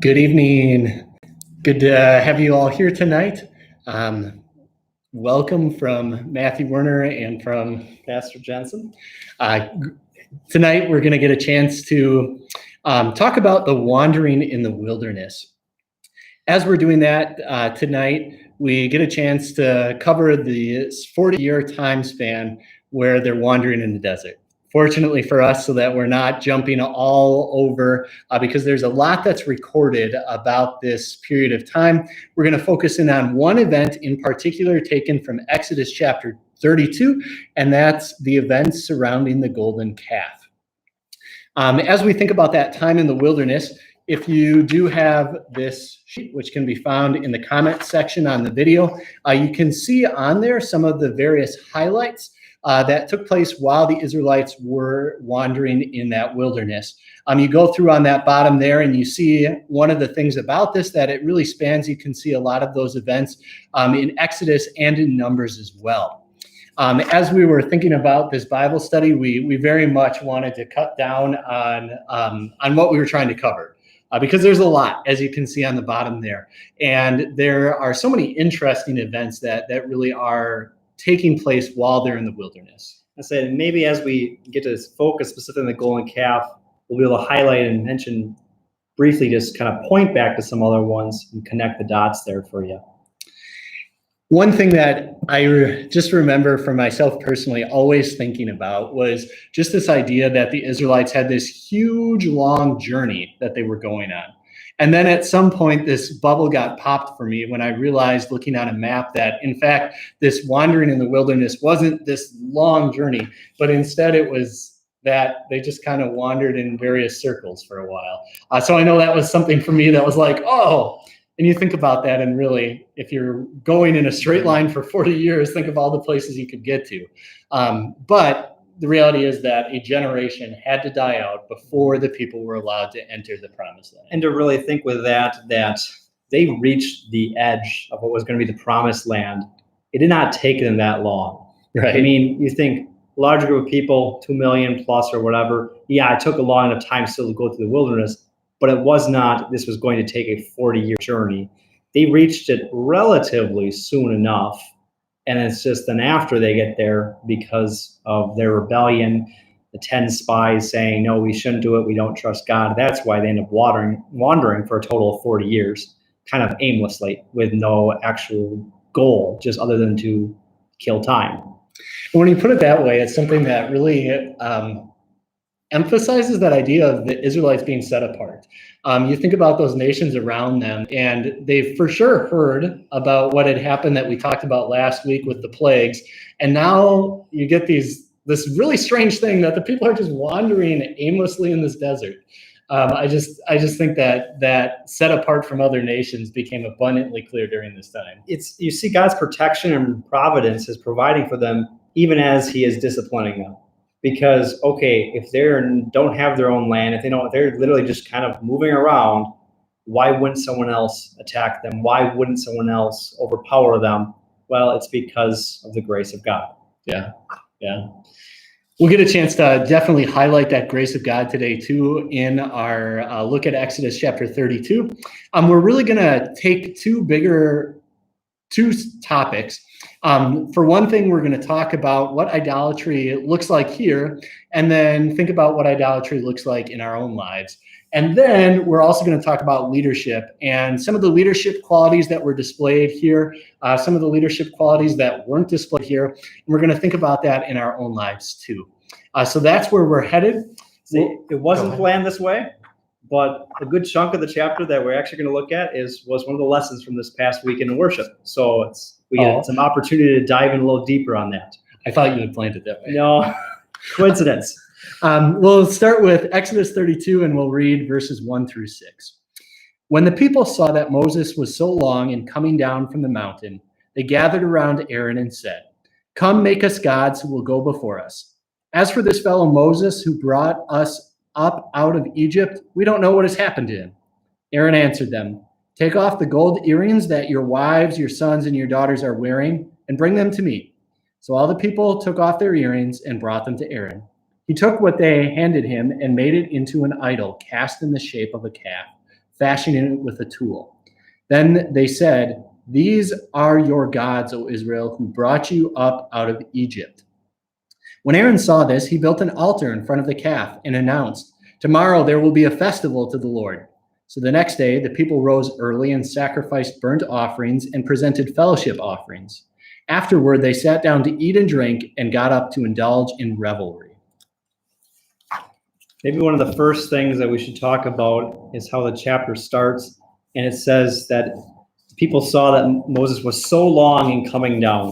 Good evening. Good to have you all here tonight. Welcome from Matthew Werner and from Pastor Jensen. Tonight we're going to get a chance to talk about the wandering in the wilderness. As we're doing that tonight, we get a chance to cover the 40-year time span where they're wandering in the desert. Fortunately for us, so that we're not jumping all over, because there's a lot that's recorded about this period of time. We're going to focus in on one event in particular taken from Exodus chapter 32, and that's the events surrounding the golden calf. As we think about that time in the wilderness, if you do have this sheet, which can be found in the comment section on the video, you can see on there some of the various highlights that took place while the Israelites were wandering in that wilderness. You go through on that bottom there and you see one of the things about this that it really spans. You can see a lot of those events in Exodus and in Numbers as well. As we were thinking about this Bible study, we very much wanted to cut down on what we were trying to cover. Because there's a lot, as you can see on the bottom there. And there are so many interesting events that really are taking place while they're in the wilderness. I said maybe as we get to focus specifically on the golden calf, we'll be able to highlight and mention briefly, just kind of point back to some other ones and connect the dots there for you. One thing that I just remember for myself personally always thinking about was just this idea that the Israelites had this huge, long journey that they were going on. And then at some point, this bubble got popped for me when I realized, looking on a map, that in fact, this wandering in the wilderness wasn't this long journey, but instead it was that they just kind of wandered in various circles for a while. So I know that was something for me that was like, oh, and you think about that, and really, if you're going in a straight line for 40 years, think of all the places you could get to. But the reality is that a generation had to die out before the people were allowed to enter the promised land. And to really think with that they reached the edge of what was going to be the promised land. It did not take them that long. Right. I mean, you think large group of people, 2 million plus or whatever. Yeah, it took a long enough time still to go through the wilderness, but it was not, this was going to take a 40-year journey. They reached it relatively soon enough. And it's just then after they get there, because of their rebellion, the 10 spies saying, no, we shouldn't do it, we don't trust God. That's why they end up wandering for a total of 40 years, kind of aimlessly, with no actual goal, just other than to kill time. When you put it that way, it's something that really emphasizes that idea of the Israelites being set apart. You think about those nations around them, and they've for sure heard about what had happened that we talked about last week with the plagues. And now you get this really strange thing that the people are just wandering aimlessly in this desert. I just think that set apart from other nations became abundantly clear during this time. You see God's protection and providence is providing for them, even as He is disciplining them. Because, okay, if they don't have their own land, they're literally just kind of moving around, why wouldn't someone else attack them? Why wouldn't someone else overpower them? Well, it's because of the grace of God. Yeah. We'll get a chance to definitely highlight that grace of God today, too, in our look at Exodus chapter 32. We're really going to take two topics. For one thing, we're going to talk about what idolatry looks like here, and then think about what idolatry looks like in our own lives. And then we're also going to talk about leadership and some of the leadership qualities that were displayed here, some of the leadership qualities that weren't displayed here. And we're going to think about that in our own lives too. So that's where we're headed. See, it wasn't planned this way, but a good chunk of the chapter that we're actually going to look at was one of the lessons from this past week in worship. So we get some opportunity to dive in a little deeper on that. I thought you had planned it that way. No, coincidence. We'll start with Exodus 32, and we'll read verses 1 through 6. When the people saw that Moses was so long in coming down from the mountain, they gathered around Aaron and said, "Come, make us gods who will go before us. As for this fellow Moses who brought us up out of Egypt, we don't know what has happened to him." Aaron answered them, "Take off the gold earrings that your wives, your sons, and your daughters are wearing, and bring them to me." So all the people took off their earrings and brought them to Aaron. He took what they handed him and made it into an idol cast in the shape of a calf. fashioning it with a tool. Then they said, "These are your gods, O Israel, who brought you up out of Egypt." When Aaron saw this, he built an altar in front of the calf and announced, "Tomorrow there will be a festival to the Lord." So the next day, the people rose early and sacrificed burnt offerings and presented fellowship offerings. Afterward, they sat down to eat and drink and got up to indulge in revelry. Maybe one of the first things that we should talk about is how the chapter starts. And it says that people saw that Moses was so long in coming down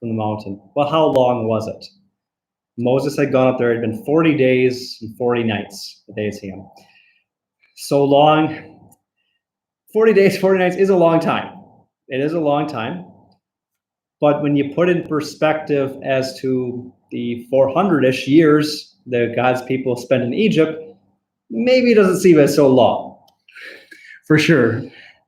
from the mountain. Well, how long was it? Moses had gone up there. It had been 40 days and 40 nights that they had seen him. So long. 40 days, 40 nights is a long time. It is a long time. But when you put in perspective as to the 400-ish years that God's people spent in Egypt, maybe it doesn't seem as so long. For sure.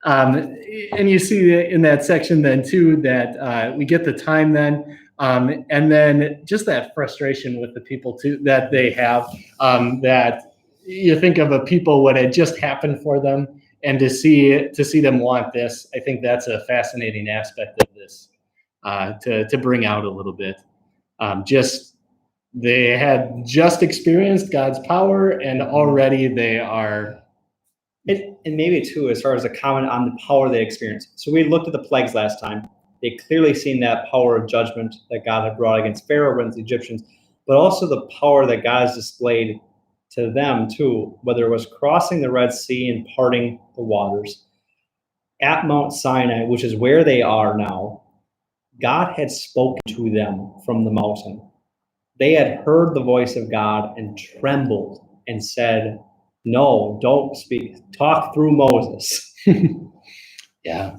And you see in that section then too that we get the time then, and then just that frustration with the people too that they have, that you think of a people what had just happened for them, and to see them want this. I think that's a fascinating aspect of this to bring out a little bit. Just they had just experienced God's power, and already they are. And maybe too, as far as a comment on the power they experienced. So we looked at the plagues last time. They clearly seen that power of judgment that God had brought against Pharaoh, against the Egyptians, but also the power that God has displayed to them too, whether it was crossing the Red Sea and parting the waters. At Mount Sinai, which is where they are now, God had spoken to them from the mountain. They had heard the voice of God and trembled and said, "No, don't speak. Talk through Moses." Yeah.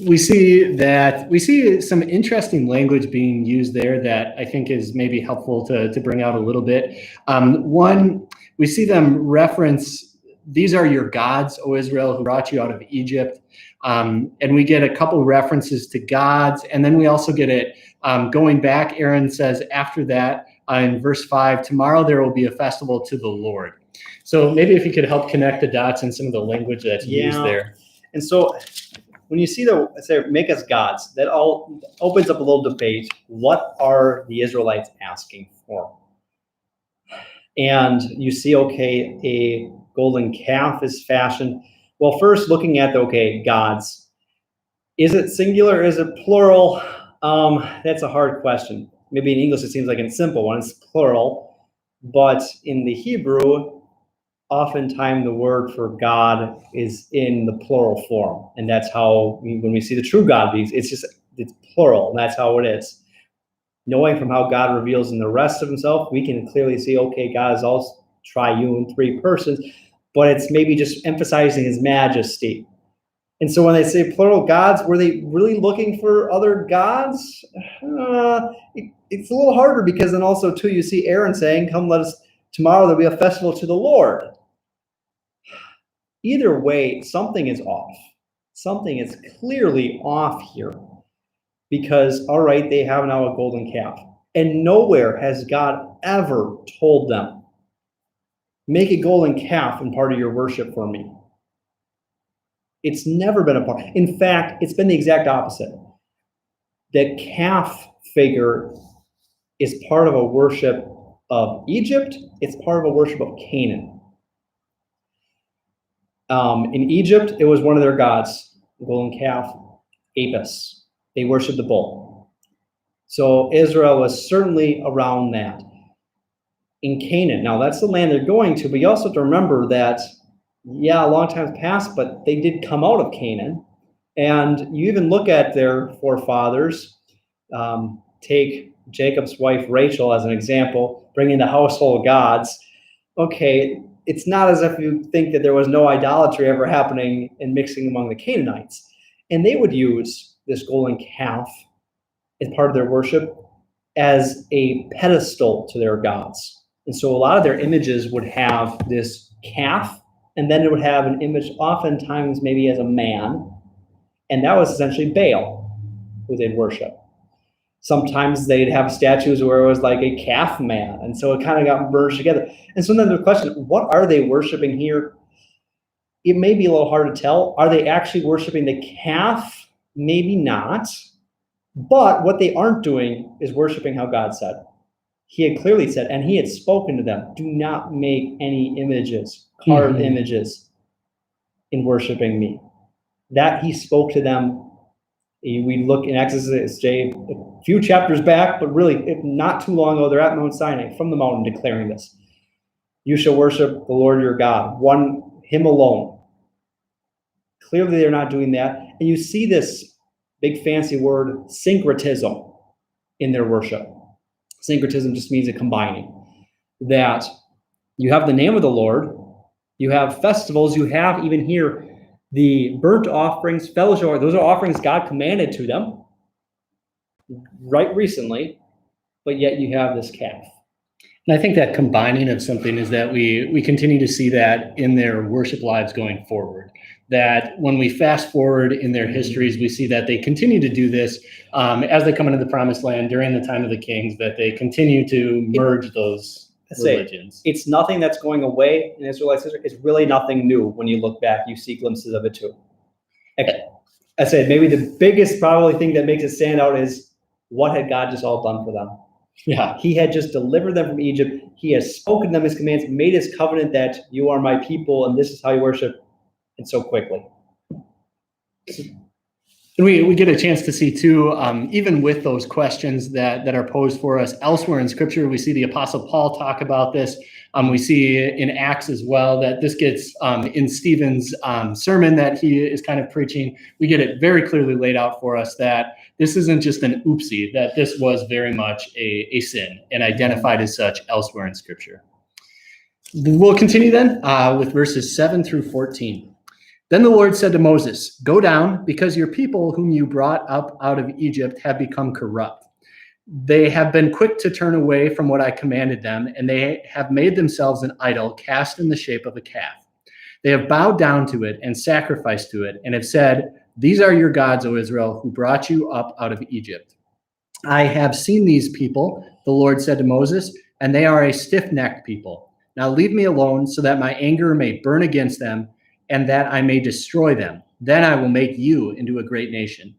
We see some interesting language being used there that I think is maybe helpful to bring out a little bit. One, we see them reference, "These are your gods, O Israel, who brought you out of Egypt." And we get a couple references to gods. And then we also get it going back. Aaron says after that in verse 5, "Tomorrow there will be a festival to the Lord." So maybe if you could help connect the dots in some of the language that's used there. And so when you see say, "Make us gods," that all opens up a little debate. What are the Israelites asking for? And you see, okay, a golden calf is fashioned. Well, first looking at gods. Is it singular? Is it plural? That's a hard question. Maybe in English it seems like it's simple when it's plural, but in the Hebrew, oftentimes the word for God is in the plural form, and that's how when we see the true God, it's plural, and that's how it is. Knowing from how God reveals in the rest of Himself, we can clearly see, okay, God is also triune, three persons, but it's maybe just emphasizing His majesty. And so when they say plural gods, were they really looking for other gods? It's a little harder because then also too, you see Aaron saying, "Come, let us, tomorrow there'll be a festival to the Lord." Either way, something is off. Something is clearly off here because, all right, they have now a golden calf. And nowhere has God ever told them, "Make a golden calf and part of your worship for me." It's never been a part. In fact, it's been the exact opposite. The calf figure is part of a worship of Egypt. It's part of a worship of Canaan. In Egypt, it was one of their gods, the golden calf, Apis. They worshiped the bull. So Israel was certainly around that. In Canaan, now that's the land they're going to, but you also have to remember that, a long time's passed, but they did come out of Canaan. And you even look at their forefathers, take Jacob's wife Rachel as an example, bringing the household gods. Okay, it's not as if you think that there was no idolatry ever happening and mixing among the Canaanites. And they would use this golden calf as part of their worship as a pedestal to their gods. And so a lot of their images would have this calf, and then it would have an image oftentimes maybe as a man, and that was essentially Baal, who they'd worship. Sometimes they'd have statues where it was like a calf man, and so it kind of got merged together. And so then the question, what are they worshiping here? it may be a little hard to tell. Are they actually worshiping the calf? Maybe not. But what they aren't doing is worshiping how God said. He had clearly said, and he had spoken to them, do not make any images, carved images in worshiping me. That he spoke to them. We look in Exodus, Jay, a few chapters back, but really not too long ago, they're at Mount Sinai from the mountain declaring this. You shall worship the Lord your God, him alone. Clearly they're not doing that. And you see this big fancy word, syncretism, in their worship. Syncretism just means a combining. That you have the name of the Lord, you have festivals, you have even here the burnt offerings, fellowship, those are offerings God commanded to them right recently, but yet you have this calf. And I think that combining of something is that we continue to see that in their worship lives going forward. That when we fast forward in their histories, we see that they continue to do this as they come into the promised land during the time of the kings, that they continue to merge those religions. It's nothing that's going away in Israelite history. It's really nothing new. When you look back, you see glimpses of it too. I said maybe the biggest probably thing that makes it stand out is what had God just all done for them. Yeah, he had just delivered them from Egypt. He has spoken them his commands, made his covenant that you are my people and this is how you worship, and so quickly. And we get a chance to see too, even with those questions that are posed for us elsewhere in Scripture, we see the Apostle Paul talk about this. We see in Acts as well that this gets in Stephen's sermon that he is kind of preaching. We get it very clearly laid out for us that this isn't just an oopsie, that this was very much a sin and identified as such elsewhere in Scripture. We'll continue then with verses 7 through 14. Then the Lord said to Moses, go down, because your people whom you brought up out of Egypt have become corrupt. They have been quick to turn away from what I commanded them, and they have made themselves an idol cast in the shape of a calf. They have bowed down to it and sacrificed to it, and have said, these are your gods, O Israel, who brought you up out of Egypt. I have seen these people, the Lord said to Moses, and they are a stiff-necked people. Now leave me alone so that my anger may burn against them, and that I may destroy them. Then I will make you into a great nation.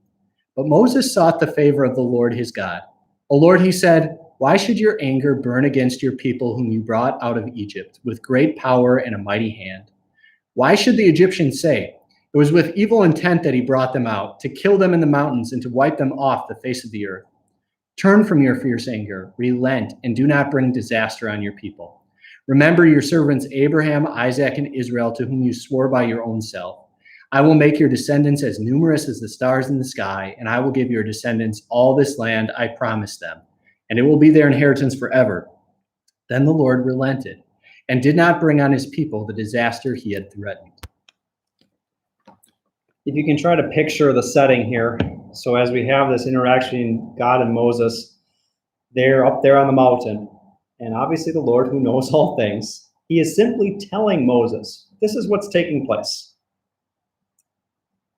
But Moses sought the favor of the Lord his God. O Lord, he said, why should your anger burn against your people whom you brought out of Egypt with great power and a mighty hand? Why should the Egyptians say, it was with evil intent that he brought them out, to kill them in the mountains and to wipe them off the face of the earth? Turn from your fierce anger, relent, and do not bring disaster on your people. Remember your servants Abraham, Isaac, and Israel, to whom you swore by your own self. I will make your descendants as numerous as the stars in the sky, and I will give your descendants all this land I promised them, and it will be their inheritance forever. Then the Lord relented and did not bring on his people the disaster he had threatened. If you can try to picture the setting here, so as we have this interaction, God and Moses, they're up there on the mountain. And obviously the Lord, who knows all things, he is simply telling Moses, this is what's taking place.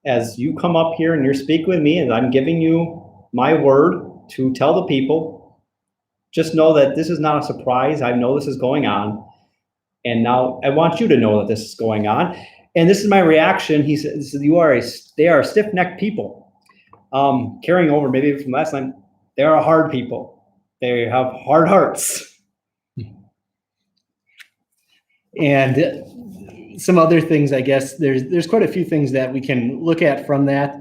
As you come up here and you're speaking with me, and I'm giving you my word to tell the people, just know that this is not a surprise. I know this is going on. And now I want you to know that this is going on. And this is my reaction. He says, they are stiff-necked people. Carrying over maybe from last time, they are hard people. They have hard hearts. And some other things, I guess, there's quite a few things that we can look at from that.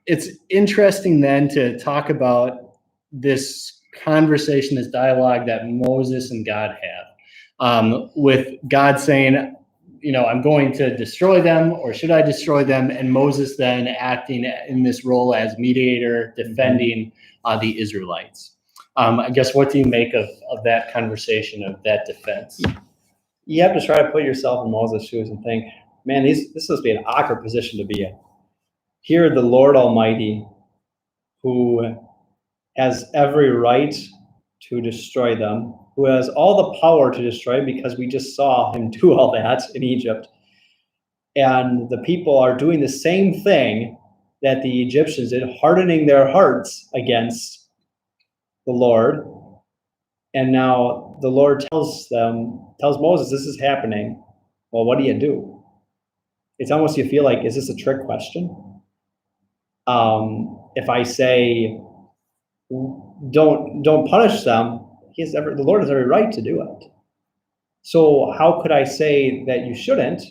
It's interesting then to talk about this conversation, this dialogue that Moses and God have, with God saying, I'm going to destroy them, or should I destroy them? And Moses then acting in this role as mediator, defending the Israelites. I guess, what do you make of that conversation, of that defense? You have to try to put yourself in Moses' shoes and think, man, this must be an awkward position to be in. Here, the Lord Almighty, who has every right to destroy them, who has all the power to destroy, because we just saw him do all that in Egypt. And the people are doing the same thing that the Egyptians did, hardening their hearts against the Lord. And now the Lord tells Moses, this is happening. Well, what do you do? it's almost, you feel like, is this a trick question? If I say, don't punish them, the Lord has every right to do it. So how could I say that you shouldn't?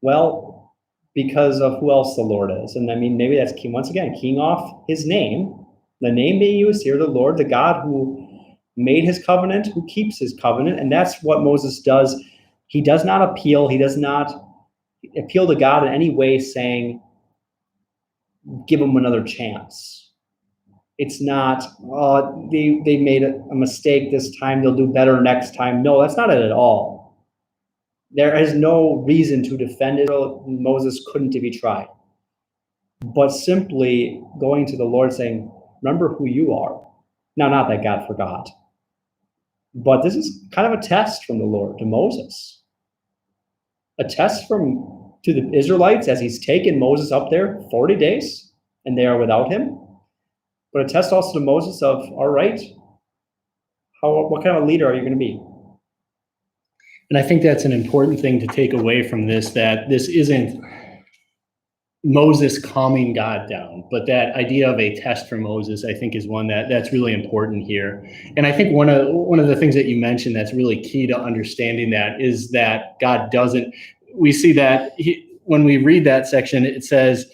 Well, because of who else the Lord is. And I mean, maybe that's once again, keying off his name, the name being used here, the Lord, the God who made his covenant, who keeps his covenant. And that's what Moses does. He does not appeal. He does not appeal to God in any way saying, give him another chance. It's not, oh, they made a mistake this time, they'll do better next time. No, that's not it at all. There is no reason to defend it. Moses couldn't be tried. But simply going to the Lord saying, remember who you are. Now, not that God forgot, but this is kind of a test from the Lord to Moses. A test to the Israelites as he's taken Moses up there 40 days and they are without him. But a test also to Moses of, all right, what kind of a leader are you going to be? And I think that's an important thing to take away from this, that this isn't Moses calming God down, but that idea of a test for Moses, I think, is one that's really important here. And I think one of the things that you mentioned that's really key to understanding that is that God doesn't, we see that when we read that section, it says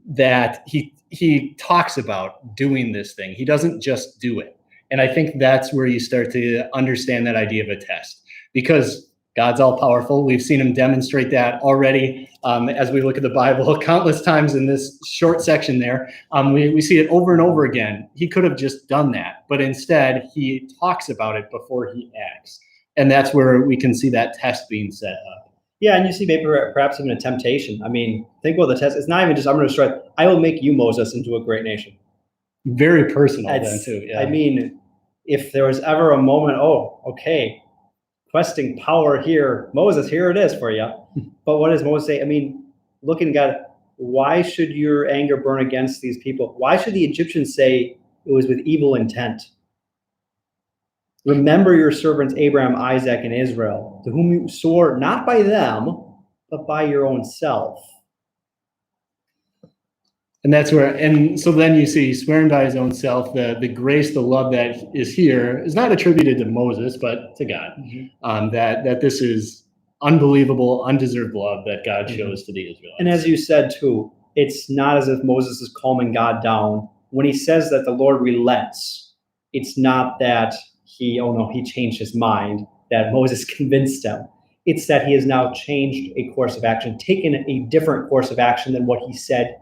that he talks about doing this thing. He doesn't just do it. And I think that's where you start to understand that idea of a test, because God's all powerful. We've seen him demonstrate that already as we look at the Bible countless times in this short section there. We see it over and over again. He could have just done that, but instead he talks about it before he acts. And that's where we can see that test being set up. Yeah, and you see maybe perhaps even a temptation. I mean, think about the test. It's not even just, I'm going to destroy, I will make you, Moses, into a great nation. Very personal then too. Yeah. I mean, if there was ever a moment, oh, okay, questing power here, Moses, here it is for you. But what does Moses say? I mean, looking at God, why should your anger burn against these people? Why should the Egyptians say it was with evil intent? Remember your servants Abraham, Isaac, and Israel, to whom you swore not by them, but by your own self. And that's where, and so then you see swearing by his own self, the grace, the love that is here is not attributed to Moses, but to God. Mm-hmm. That this is unbelievable, undeserved love that God shows to the Israelites. And as you said too, it's not as if Moses is calming God down. When he says that the Lord relents, it's not that he changed his mind, that Moses convinced him. It's that he has now changed a course of action, taken a different course of action than what he said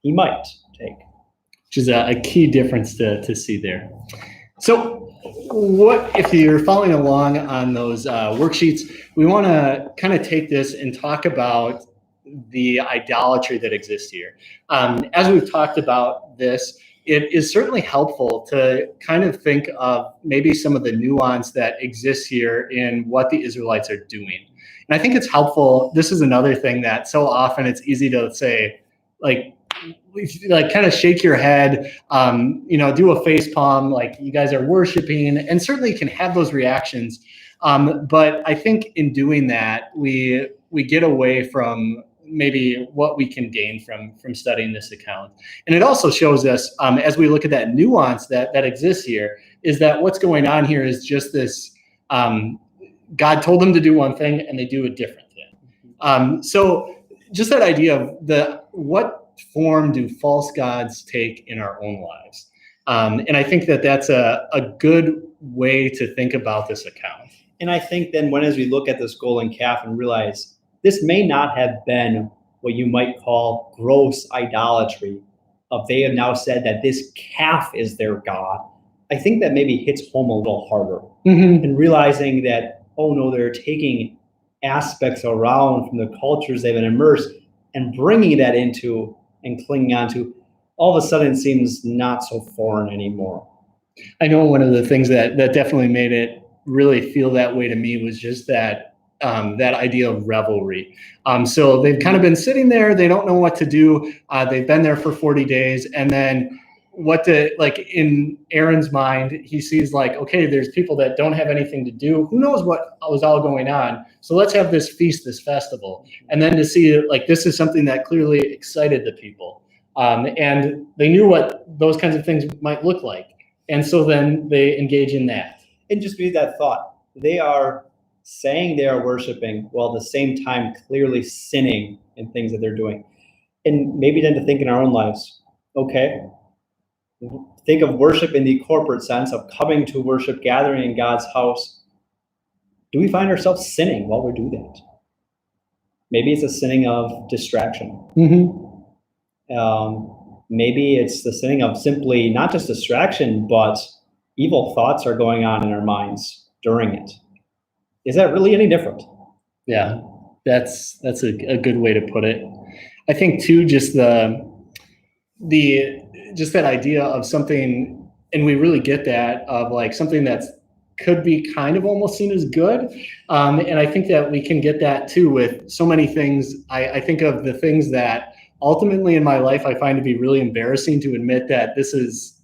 he might take. Which is a key difference to see there. So what, if you're following along on those worksheets, we want to kind of take this and talk about the idolatry that exists here. As we've talked about this, it is certainly helpful to kind of think of maybe some of the nuance that exists here in what the Israelites are doing. And I think it's helpful. This is another thing that so often it's easy to say, like kind of shake your head, do a face palm, like you guys are worshiping, and certainly can have those reactions. But I think in doing that, we get away from maybe what we can gain from studying this account. And it also shows us, as we look at that nuance that exists here, is that what's going on here is just this, God told them to do one thing and they do a different thing. So just that idea of what form do false gods take in our own lives? And I think that's a good way to think about this account. And I think then as we look at this golden calf and realize this may not have been what you might call gross idolatry, they have now said that this calf is their God, I think that maybe hits home a little harder. Mm-hmm. And realizing that, oh no, they're taking aspects around from the cultures they've been immersed and bringing that into and clinging on to, all of a sudden it seems not so foreign anymore. I know one of the things that definitely made it really feel that way to me was just that idea of revelry. So they've kind of been sitting there, they don't know what to do. They've been there for 40 days. And then like in Aaron's mind, he sees like, okay, there's people that don't have anything to do. Who knows what was all going on? So let's have this feast, this festival. And then to see like this is something that clearly excited the people. And they knew what those kinds of things might look like. And so then they engage in that. And just be that thought. They are saying they are worshiping while at the same time clearly sinning in things that they're doing. And maybe then to think in our own lives, okay, think of worship in the corporate sense of coming to worship, gathering in God's house. Do we find ourselves sinning while we do that? Maybe it's a sinning of distraction. Maybe it's the sinning of simply not just distraction, but evil thoughts are going on in our minds during it. Is that really any different? Yeah, that's a good way to put it. I think too, just that idea of something, and we really get that of like something that's could be kind of almost seen as good. And I think that we can get that too with so many things. I think of the things that ultimately in my life I find to be really embarrassing to admit that this is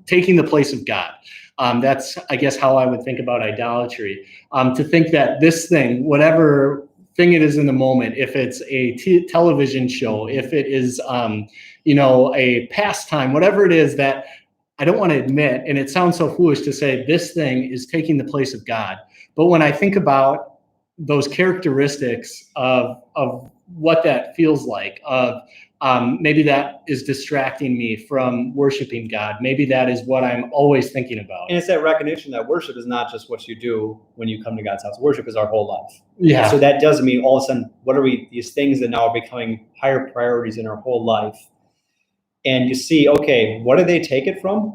taking the place of God. That's, I guess, how I would think about idolatry. To think that this thing, whatever thing it is in the moment, if it's a television show, if it is, a pastime, whatever it is that I don't want to admit, and it sounds so foolish to say this thing is taking the place of God. But when I think about those characteristics of what that feels like, of maybe that is distracting me from worshiping God. Maybe that is what I'm always thinking about. And it's that recognition that worship is not just what you do when you come to God's house. Worship is our whole life. Yeah. So that doesn't mean all of a sudden, what are these things that now are becoming higher priorities in our whole life? And you see, okay, what do they take it from?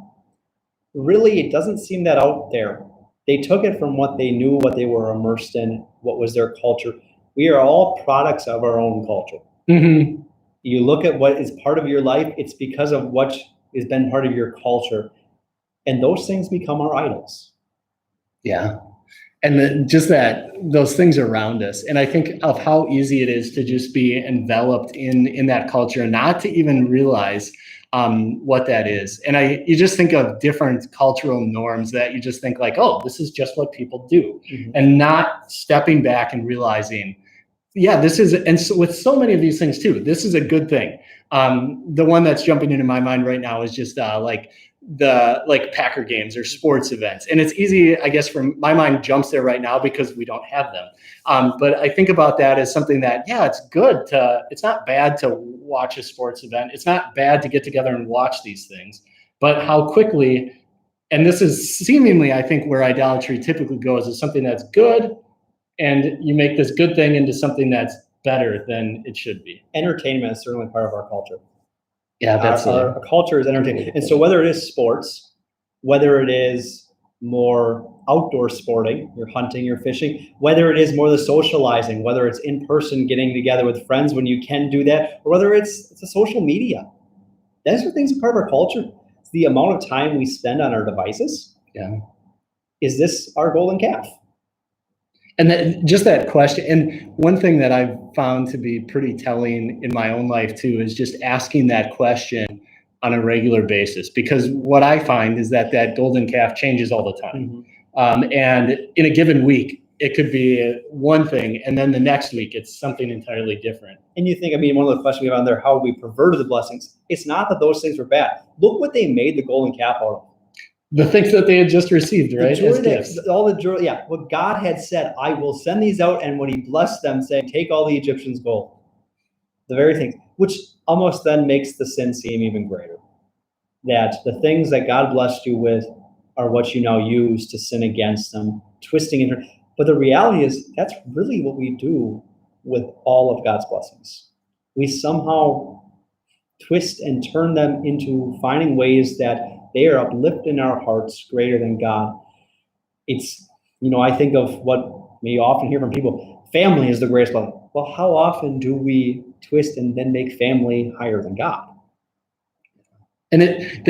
Really, it doesn't seem that out there. They took it from what they knew, what they were immersed in, what was their culture. We are all products of our own culture. Mm-hmm. You look at what is part of your life, it's because of what has been part of your culture. And those things become our idols. Yeah. And those things around us. And I think of how easy it is to just be enveloped in that culture and not to even realize what that is. And you just think of different cultural norms that you just think like, oh, this is just what people do. Mm-hmm. And not stepping back and realizing, yeah, this is, and so with so many of these things too, this is a good thing. The one that's jumping into my mind right now is just like Packer games or sports events. And it's easy, I guess, from my mind jumps there right now because we don't have them. But I think about that as something that, yeah, it's not bad to watch a sports event. It's not bad to get together and watch these things, but how quickly, and this is seemingly, I think, where idolatry typically goes, is something that's good, and you make this good thing into something that's better than it should be. Entertainment is certainly part of our culture. Yeah, that's our culture is entertainment. And so whether it is sports, whether it is more outdoor sporting, you're hunting, you're fishing, whether it is more the socializing, whether it's in person getting together with friends when you can do that, or whether it's a social media. Those are things that are part of our culture. It's the amount of time we spend on our devices. Yeah. Is this our golden calf? And just that question, and one thing that I've found to be pretty telling in my own life too is just asking that question on a regular basis, because what I find is that golden calf changes all the time. Mm-hmm. And in a given week, it could be one thing, and then the next week it's something entirely different. And you think, one of the questions we have on there, how we perverted the blessings. It's not that those things were bad. Look what they made the golden calf out of. The things that they had just received, right? As gifts. All the joy, yeah. What God had said, I will send these out, and when he blessed them, saying, take all the Egyptians' gold. The very things, which almost then makes the sin seem even greater. That the things that God blessed you with are what you now use to sin against them, twisting and turning. But the reality is, that's really what we do with all of God's blessings. We somehow twist and turn them into finding ways that they are uplifting our hearts greater than God. It's, I think of what we often hear from people, family is the greatest blessing. Well, how often do we twist and then make family higher than God? And it's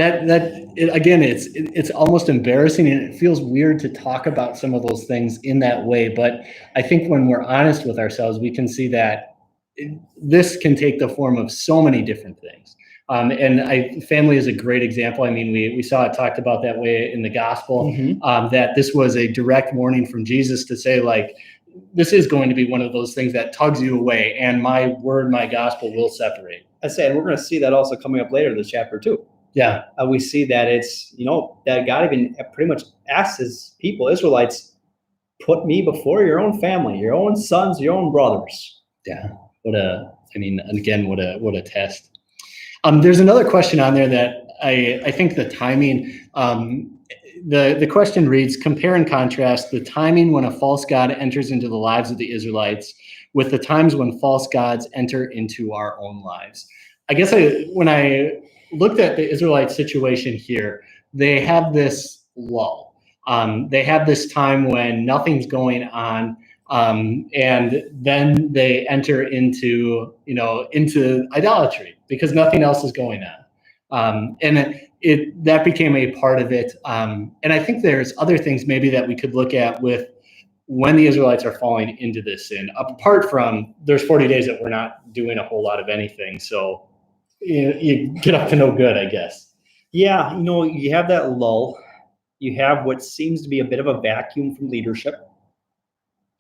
almost embarrassing, and it feels weird to talk about some of those things in that way. But I think when we're honest with ourselves, we can see that this can take the form of so many different things. And family is a great example. I mean, we saw it talked about that way in the gospel, that this was a direct warning from Jesus to say, like, this is going to be one of those things that tugs you away, and my word, my gospel will separate. I say, and we're going to see that also coming up later in this chapter too. Yeah. We see that it's, that God even pretty much asks his people, Israelites, put me before your own family, your own sons, your own brothers. Yeah. What a test. There's another question on there that I think the timing, the question reads, compare and contrast the timing when a false god enters into the lives of the Israelites with the times when false gods enter into our own lives. I guess when I looked at the Israelite situation here, they have this lull. They have this time when nothing's going on, and then they enter into idolatry because nothing else is going on. And that became a part of it. And I think there's other things maybe that we could look at with when the Israelites are falling into this sin, apart from there's 40 days that we're not doing a whole lot of anything. So you get up to no good, I guess. Yeah, you have that lull. You have what seems to be a bit of a vacuum from leadership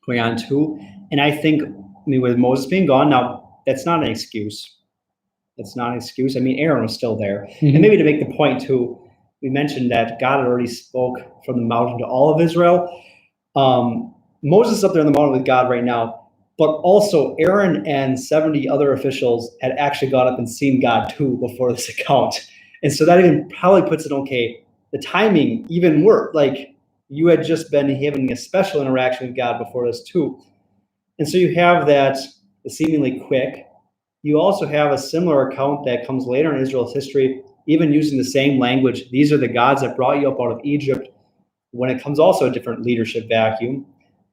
going on too. And I think, with Moses being gone, now that's not an excuse. That's not an excuse. Aaron was still there. And maybe to make the point too, we mentioned that God had already spoke from the mountain to all of Israel. Moses is up there on the mountain with God right now, but also Aaron and 70 other officials had actually gone up and seen God too before this account. And so that even probably puts it okay. The timing even worked. Like, you had just been having a special interaction with God before this too. And so you have that seemingly quick. You also have a similar account that comes later in Israel's history, even using the same language. These are the gods that brought you up out of Egypt. When it comes also a different leadership vacuum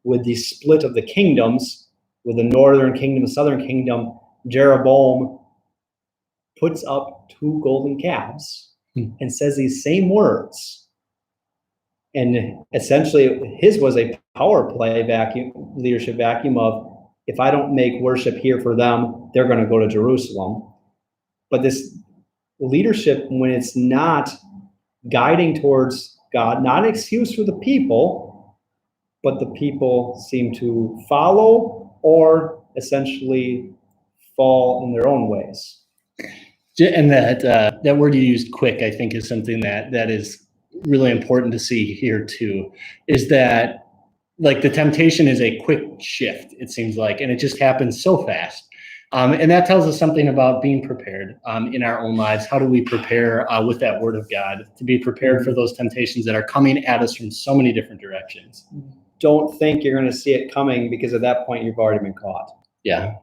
with the split of the kingdoms, with the northern kingdom, the southern kingdom, Jeroboam puts up 2 golden calves and says these same words. And essentially his was a power play vacuum, leadership vacuum of, if I don't make worship here for them, they're going to go to Jerusalem. But this leadership, when it's not guiding towards God, not an excuse for the people, but the people seem to follow or essentially fall in their own ways. And that word you used, quick, I think is something that is really important to see here too, is that, like, the temptation is a quick shift, it seems like, and it just happens so fast. And that tells us something about being prepared in our own lives. How do we prepare with that word of God to be prepared for those temptations that are coming at us from so many different directions? Don't think you're going to see it coming, because at that point you've already been caught. Yeah.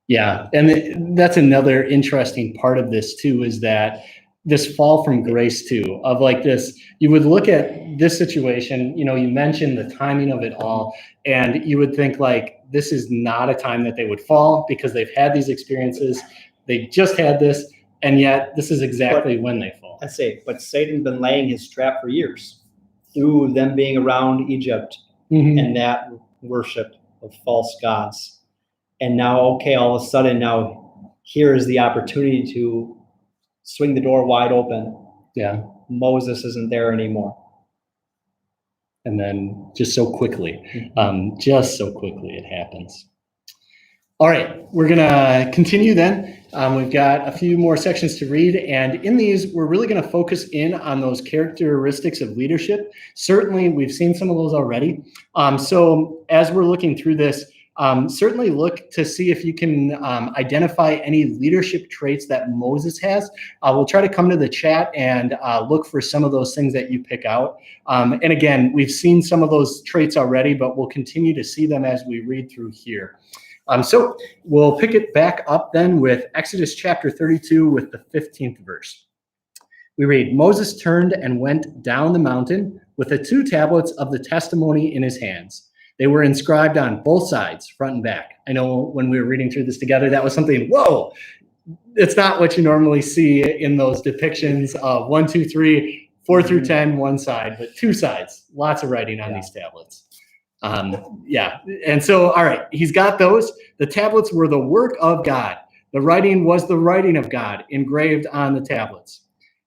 Yeah. And that's another interesting part of this too, is that this fall from grace too, of like this, you would look at this situation, you mentioned the timing of it all, and you would think like, this is not a time that they would fall because they've had these experiences. They just had this, and yet this is exactly when they fall. I say, but Satan's been laying his trap for years through them being around Egypt and that worship of false gods. And now, okay, all of a sudden now here is the opportunity to swing the door wide open. Yeah. Moses isn't there anymore. And then just so quickly it happens. All right, we're gonna continue then. We've got a few more sections to read, and in these, we're really gonna focus in on those characteristics of leadership. Certainly, we've seen some of those already. So as we're looking through this, certainly look to see if you can identify any leadership traits that Moses has. We'll try to come to the chat and look for some of those things that you pick out. And again, we've seen some of those traits already, but we'll continue to see them as we read through here. So we'll pick it back up then with Exodus chapter 32 with the 15th verse. We read, Moses turned and went down the mountain with the 2 tablets of the testimony in his hands. They were inscribed on both sides, front and back. I know when we were reading through this together, that was something, whoa, it's not what you normally see in those depictions of 1, 2, 3, 4 through 10, one side, but 2 sides, lots of writing on these tablets. And so, all right, he's got those. The tablets were the work of God. The writing was the writing of God engraved on the tablets.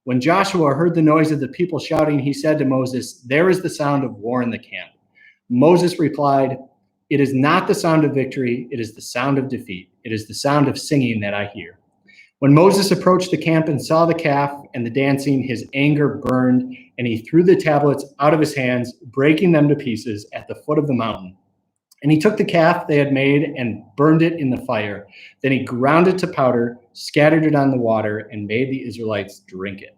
When Joshua heard the noise of the people shouting, he said to Moses, "There is the sound of war in the camp." Moses replied, "It is not the sound of victory, it is the sound of defeat. It is the sound of singing that I hear." When Moses approached the camp and saw the calf and the dancing, his anger burned, and he threw the tablets out of his hands, breaking them to pieces at the foot of the mountain. And he took the calf they had made and burned it in the fire. Then he ground it to powder, scattered it on the water, and made the Israelites drink it.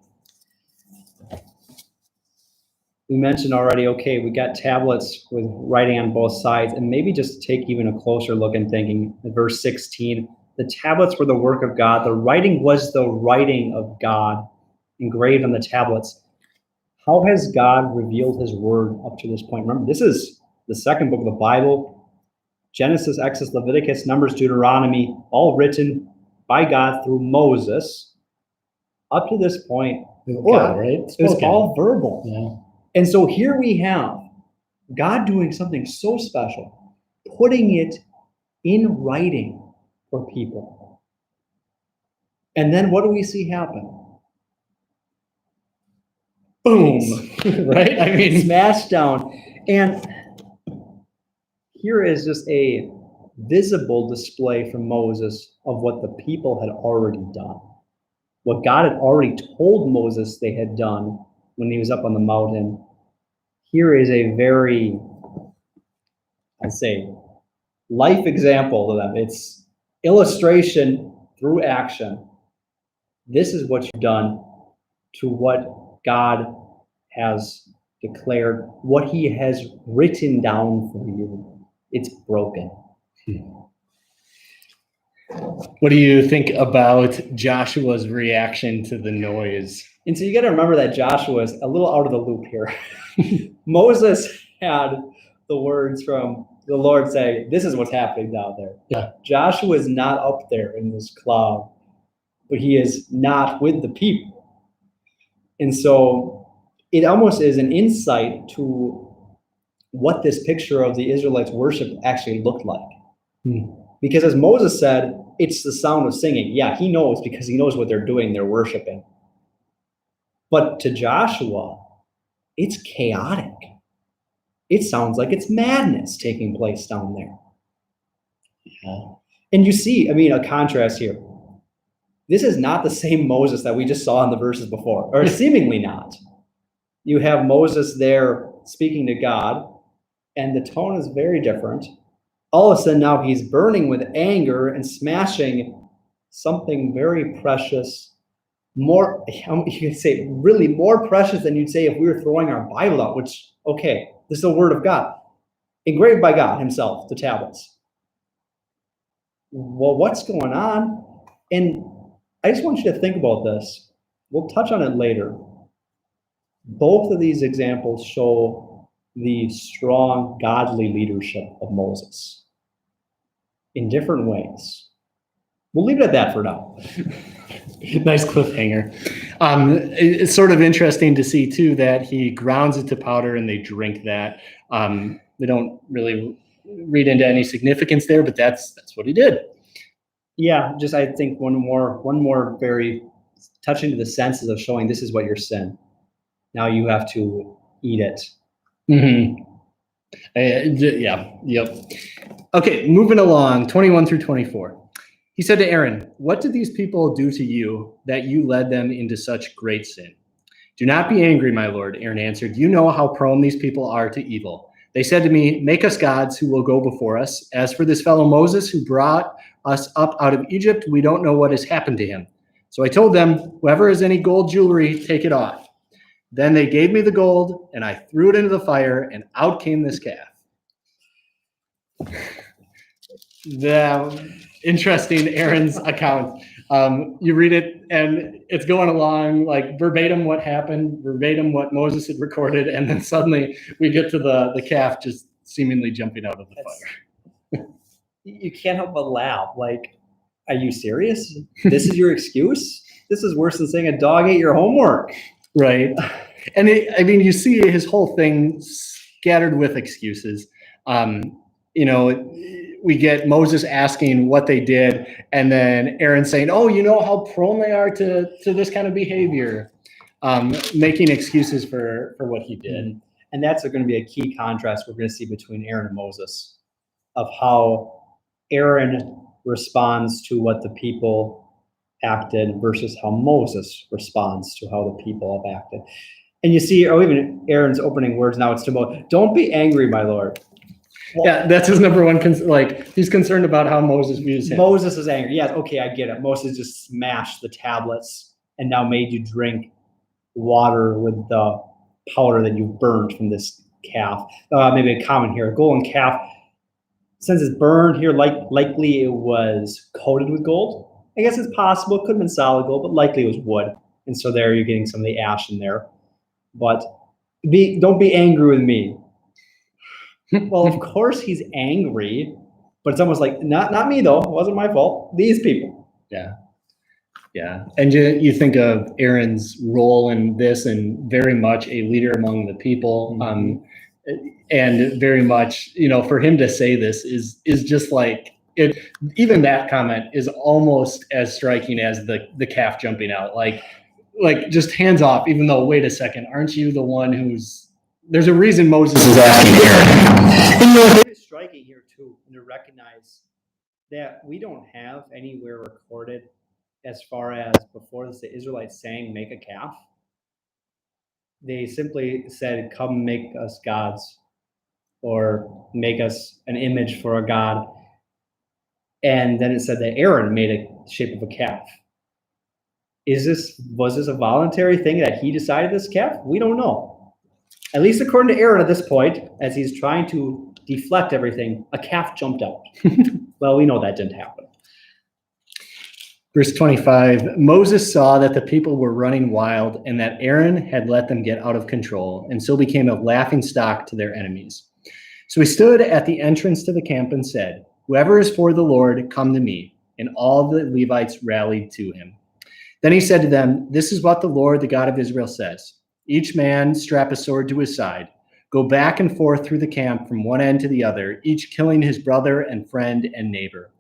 We mentioned already, okay, we got tablets with writing on both sides, and maybe just take even a closer look and thinking in verse 16, the tablets were the work of God. The writing was the writing of God engraved on the tablets. How has God revealed his word up to this point? Remember, this is the second book of the Bible. Genesis, Exodus, Leviticus, Numbers, Deuteronomy, all written by God through Moses. Up to this point, Oral, right? it was Spoken. all verbal. Yeah. And so here we have God doing something so special, putting it in writing for people. And then what do we see happen? Boom. Right? I mean, Smashed down. And here is just a visible display from Moses of what the people had already done. What God had already told Moses they had done when he was up on the mountain. Here is a very, I'd say, life example of them. It's illustration through action. This is what you've done to what God has declared, what he has written down for you. It's broken. What do you think about Joshua's reaction to the noise? And so you got to remember that Joshua is a little out of the loop here. Moses had the words from the Lord say, this is what's happening down there. Yeah. Joshua is not up there in this cloud, but he is not with the people. And so it almost is an insight to what this picture of the Israelites' worship actually looked like. Because as Moses said, it's the sound of singing. Yeah, he knows because he knows what they're doing. They're worshiping. But to Joshua, it's chaotic. It sounds like it's madness taking place down there. Yeah. And you see, I mean, a contrast here. This is not the same Moses that we just saw in the verses before, or seemingly not. You have Moses there speaking to God, and the tone is very different. All of a sudden now he's burning with anger and smashing something very precious, more, you could say, really more precious than you'd say if we were throwing our Bible out, which, okay, this is the word of God, engraved by God himself, the tablets. Well, what's going on? And I just want you to think about this. We'll touch on it later. Both of these examples show the strong, godly leadership of Moses in different ways. We'll leave it at that for now. Nice cliffhanger. It's sort of interesting to see, too, that he grounds it to powder and they drink that. They don't really read into any significance there, but that's what he did. Yeah, just I think one more very touching to the senses of showing this is what your sin. Now you have to eat it. Mm-hmm. Yeah, yep. Okay, moving along, 21 through 24. He said to Aaron, "What did these people do to you that you led them into such great sin?" "Do not be angry, my lord," Aaron answered. "You know how prone these people are to evil. They said to me, 'Make us gods who will go before us.' As for this fellow Moses who brought us up out of Egypt, we don't know what has happened to him. So I told them, 'Whoever has any gold jewelry, take it off.' Then they gave me the gold, and I threw it into the fire, and out came this calf." The interesting Aaron's account. You read it, and it's going along like verbatim what happened, verbatim what Moses had recorded, and then suddenly we get to the calf just seemingly jumping out of the fire. You can't help but laugh. Like, are you serious? This is your excuse? This is worse than saying a dog ate your homework. Right. And you see his whole thing scattered with excuses. we get Moses asking what they did, and then Aaron saying, "Oh, you know how prone they are to this kind of behavior," making excuses for what he did. And that's going to be a key contrast we're going to see between Aaron and Moses, of how Aaron responds to what the people acted versus how Moses responds to how the people have acted. And you see, or even Aaron's opening words now, it's to Moses, "Don't be angry, my Lord." Well, yeah, that's his number one he's concerned about how Moses views him. Moses is angry. Yes, okay, I get it. Moses just smashed the tablets and now made you drink water with the powder that you burned from this calf. Maybe a comment here, a golden calf. Since it's burned here, likely it was coated with gold. I guess it's possible. It could have been solid gold, but likely it was wood. And so there you're getting some of the ash in there. But don't be angry with me. Well, of course he's angry, but it's almost like, not me though. It wasn't my fault. These people. Yeah. Yeah. And you think of Aaron's role in this, and very much a leader among the people. And very much, for him to say this is just like it. Even that comment is almost as striking as the calf jumping out, like just hands off, even though, wait a second, aren't you the one there's a reason Moses is asking Aaron. It's striking here too, and to recognize that we don't have anywhere recorded as far as before this, the Israelites saying, "Make a calf." They simply said, "Come make us gods," or "Make us an image for a god." And then it said that Aaron made a shape of a calf. Was this a voluntary thing that he decided this calf? We don't know. At least according to Aaron at this point, as he's trying to deflect everything, a calf jumped out. Well, we know that didn't happen. Verse 25, Moses saw that the people were running wild and that Aaron had let them get out of control, and so became a laughing stock to their enemies. So he stood at the entrance to the camp and said, "Whoever is for the Lord, come to me." And all the Levites rallied to him. Then he said to them, "This is what the Lord, the God of Israel, says. Each man strap a sword to his side. Go back and forth through the camp from one end to the other, each killing his brother and friend and neighbor."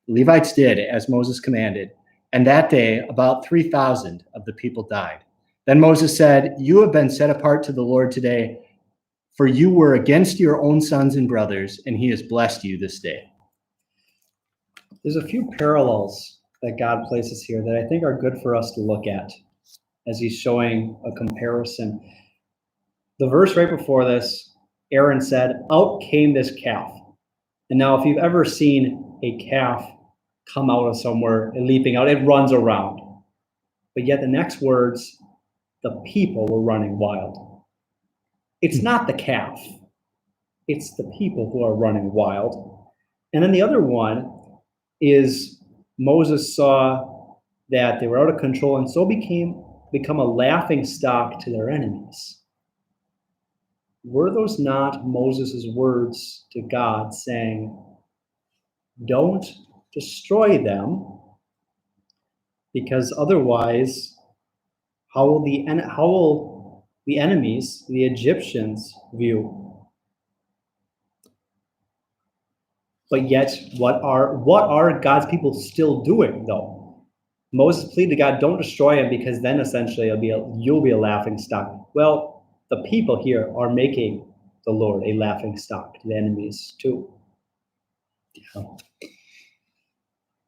The Levites did as Moses commanded, and that day about 3,000 of the people died. Then Moses said, "You have been set apart to the Lord today, for you were against your own sons and brothers, and he has blessed you this day." There's a few parallels that God places here that I think are good for us to look at as he's showing a comparison. The verse right before this, Aaron said, "Out came this calf." And now if you've ever seen a calf come out of somewhere and leaping out, it runs around. But yet the next words, the people were running wild. It's not the calf. It's the people who are running wild. And then the other one is Moses saw that they were out of control and so become a laughing stock to their enemies. Were those not Moses' words to God saying, "Don't destroy them, because otherwise, how will the enemies, the Egyptians, view?" But yet, what are God's people still doing though? Moses pleaded to God, "Don't destroy him, because then essentially you'll be a laughing stock." Well, the people here are making the Lord a laughing stock to the enemies too. Yeah.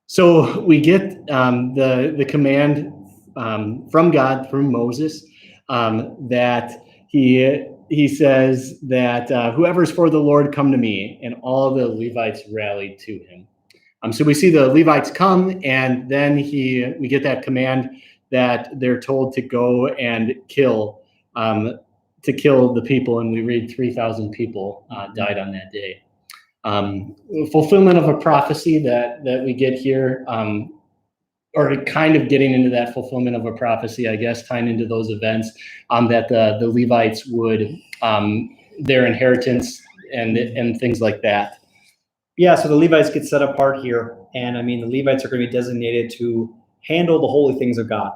So we get the command from God through Moses that he says that whoever's for the Lord, come to me, and all the Levites rallied to him. So we see the Levites come, and then we get that command that they're told to go and kill the people, and we read 3,000 people died on that day. Fulfillment of a prophecy that we get here, or kind of getting into that fulfillment of a prophecy, I guess, tying into those events, that the Levites would, their inheritance and things like that. Yeah, so the Levites get set apart here, and I mean, the Levites are going to be designated to handle the holy things of God.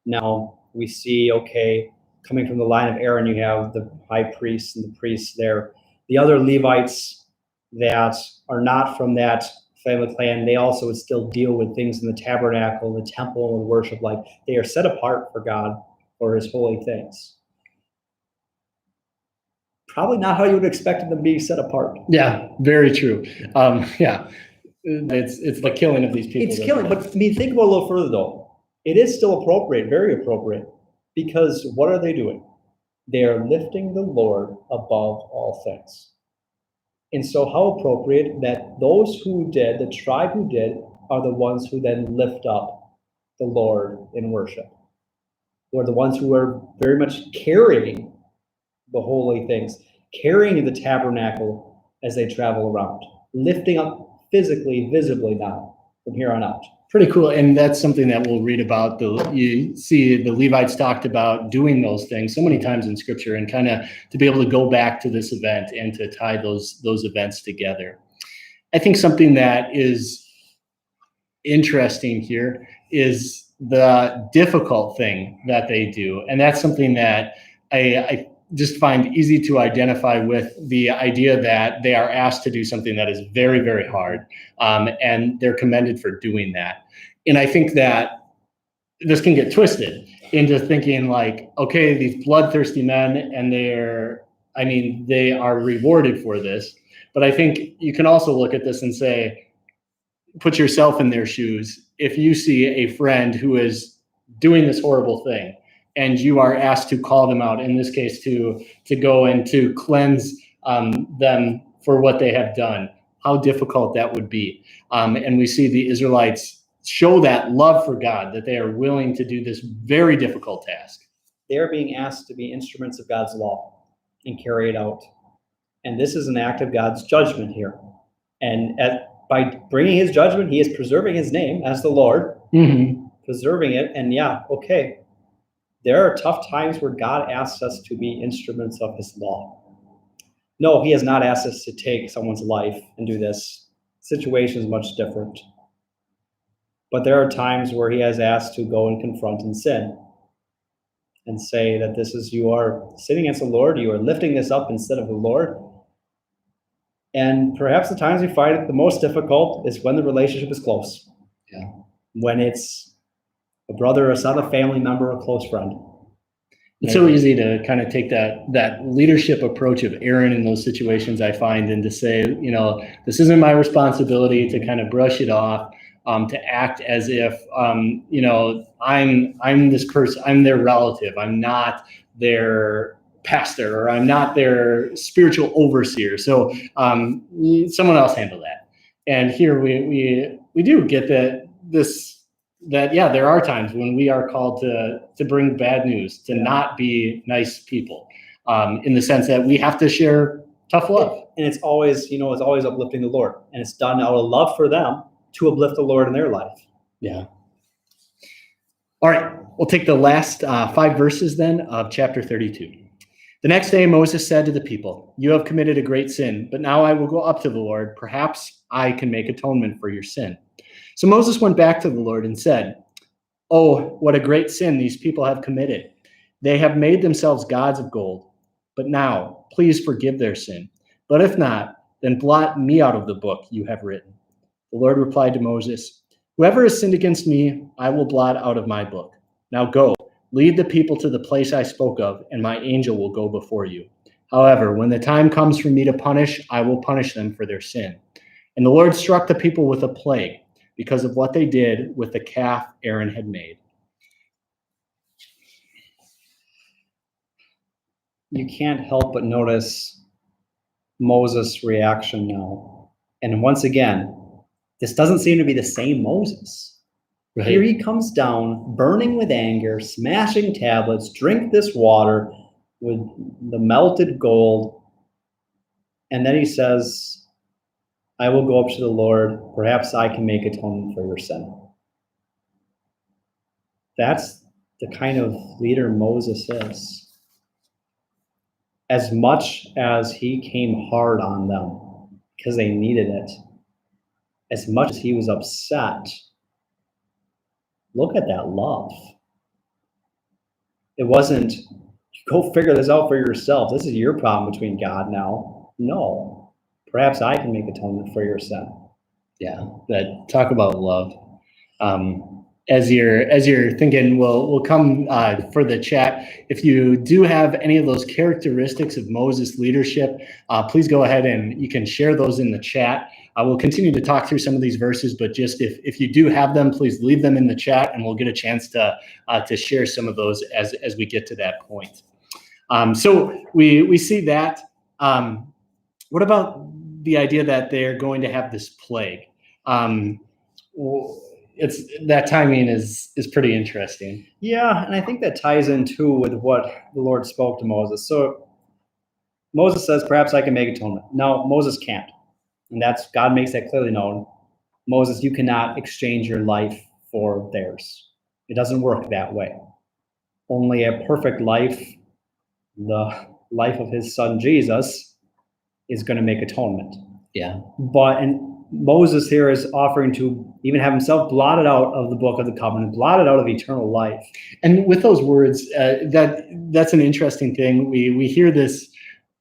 Now, we see, okay, coming from the line of Aaron, you have the high priest and the priests there. The other Levites that are not from that family clan, they also would still deal with things in the tabernacle, the temple, and worship. Like they are set apart for God for his holy things. Probably not how you would expect them to be set apart. Yeah, very true. Yeah, it's the killing of these people. It's killing, but I mean, think about it a little further though. It is still appropriate, very appropriate, because what are they doing? They are lifting the Lord above all things. And so how appropriate that those who did, the tribe who did, are the ones who then lift up the Lord in worship. Who are the ones who are very much carrying the holy things, carrying the tabernacle as they travel around, lifting up physically, visibly now from here on out. Pretty cool, and that's something that we'll read about. You see the Levites talked about doing those things so many times in Scripture, and kind of to be able to go back to this event and to tie those events together. I think something that is interesting here is the difficult thing that they do, and that's something that I just find easy to identify with, the idea that they are asked to do something that is very, very hard, and they're commended for doing that. And I think that this can get twisted into thinking like, okay, these bloodthirsty men, and they are rewarded for this. But I think you can also look at this and say, put yourself in their shoes. If you see a friend who is doing this horrible thing, and you are asked to call them out, in this case, to go and to cleanse them for what they have done, how difficult that would be. And we see the Israelites show that love for God, that they are willing to do this very difficult task. They are being asked to be instruments of God's law and carry it out. And this is an act of God's judgment here. And by bringing his judgment, he is preserving his name as the Lord, preserving it. And yeah, okay. There are tough times where God asks us to be instruments of his law. No, he has not asked us to take someone's life and do this. The situation is much different. But there are times where he has asked to go and confront and sin and say that this is, you are sinning against the Lord, you are lifting this up instead of the Lord. And perhaps the times we find it the most difficult is when the relationship is close. Yeah. When it's a brother, a son, a family member, a close friend. It's so easy to kind of take that leadership approach of Aaron in those situations, I find, and to say, this isn't my responsibility, to kind of brush it off, to act as if, I'm this person, I'm their relative, I'm not their pastor, or I'm not their spiritual overseer. So someone else handle that. And here we do get that there are times when we are called to bring bad news, to not be nice people, in the sense that we have to share tough love. And it's always uplifting the Lord, and it's done out of love for them to uplift the Lord in their life. Yeah. All right, we'll take the last 5 verses then of chapter 32. The next day Moses said to the people, "You have committed a great sin, but now I will go up to the Lord. Perhaps I can make atonement for your sin." So Moses went back to the Lord and said, "Oh, what a great sin these people have committed. They have made themselves gods of gold. But now, please forgive their sin. But if not, then blot me out of the book you have written." The Lord replied to Moses, "Whoever has sinned against me, I will blot out of my book. Now go, lead the people to the place I spoke of, and my angel will go before you. However, when the time comes for me to punish, I will punish them for their sin." And the Lord struck the people with a plague, because of what they did with the calf Aaron had made. You can't help but notice Moses' reaction now. And once again, this doesn't seem to be the same Moses. Right. Here he comes down, burning with anger, smashing tablets, drink this water with the melted gold. And then he says, "I will go up to the Lord. Perhaps I can make atonement for your sin." That's the kind of leader Moses is. As much as he came hard on them because they needed it, as much as he was upset, look at that love. It wasn't, go figure this out for yourself. This is your problem between God now. No. perhaps I can make atonement for your sin. Yeah, that talk about love. As you're thinking, we'll come for the chat. If you do have any of those characteristics of Moses' leadership, please go ahead and you can share those in the chat. We'll continue to talk through some of these verses, but just if you do have them, please leave them in the chat, and we'll get a chance to share some of those as we get to that point. So we see that. What about the idea that they're going to have this plague? It's that timing is pretty interesting. Yeah, and I think that ties in too with what the Lord spoke to Moses. So Moses says, perhaps I can make atonement. No, Moses can't. And that's, God makes that clearly known. Moses, you cannot exchange your life for theirs. It doesn't work that way. Only a perfect life, the life of his son Jesus, is going to make atonement. Yeah. And Moses here is offering to even have himself blotted out of the book of the covenant, blotted out of eternal life. And with those words, that's an interesting thing. We hear this.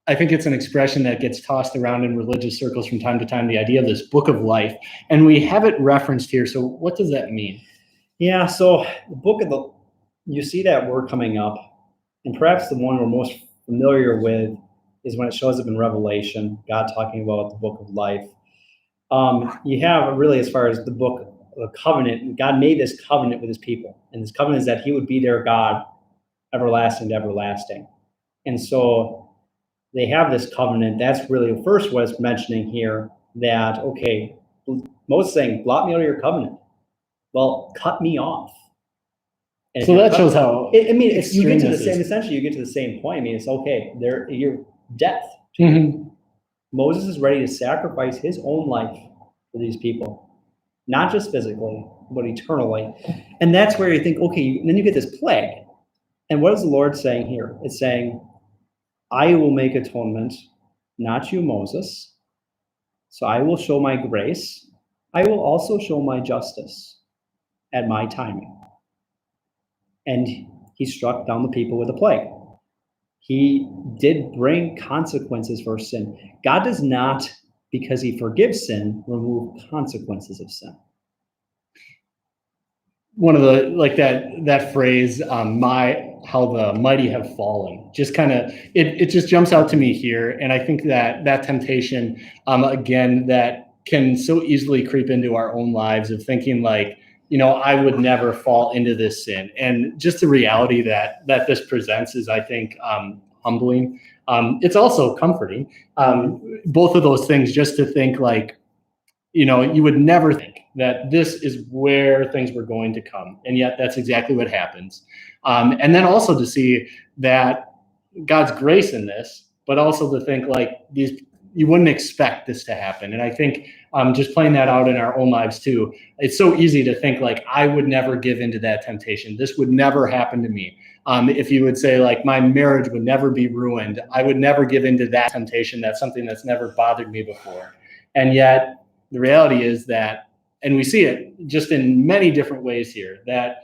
I think it's an expression that gets tossed around in religious circles from time to time, the idea of this book of life, and we have it referenced here. So what does that mean? Yeah, so you see that word coming up, and perhaps the one we're most familiar with is when it shows up in Revelation, God talking about the book of life. You have really, as far as the book of the covenant, God made this covenant with his people, and this covenant is that he would be their God, everlasting to everlasting. And so they have this covenant. That's really the first what it's mentioning here, that, okay, Moses saying, blot me out of your covenant. Well, cut me off. And so that shows how. You get to the same. Essentially, you get to the same point. I mean, it's okay. You're death. Mm-hmm. Moses is ready to sacrifice his own life for these people, not just physically, but eternally. And that's where you think, okay. And then you get this plague. And what is the Lord saying here? It's saying, I will make atonement, not you, Moses. So I will show my grace. I will also show my justice at my timing. And he struck down the people with a plague. He did bring consequences for sin. God does not, because he forgives sin, remove consequences of sin. One of the, like that phrase, how the mighty have fallen, just kind of, it just jumps out to me here. And I think that temptation, again, that can so easily creep into our own lives of thinking like, I would never fall into this sin. And just the reality that this presents is, I think, humbling. It's also comforting. Both of those things, just to think like, you would never think that this is where things were going to come. And yet that's exactly what happens. And then also to see that God's grace in this, but also to think like you wouldn't expect this to happen. And I think just playing that out in our own lives too, it's so easy to think like, I would never give into that temptation. This would never happen to me. If you would say like, my marriage would never be ruined, I would never give into that temptation. That's something that's never bothered me before. And yet the reality is that, and we see it just in many different ways here, that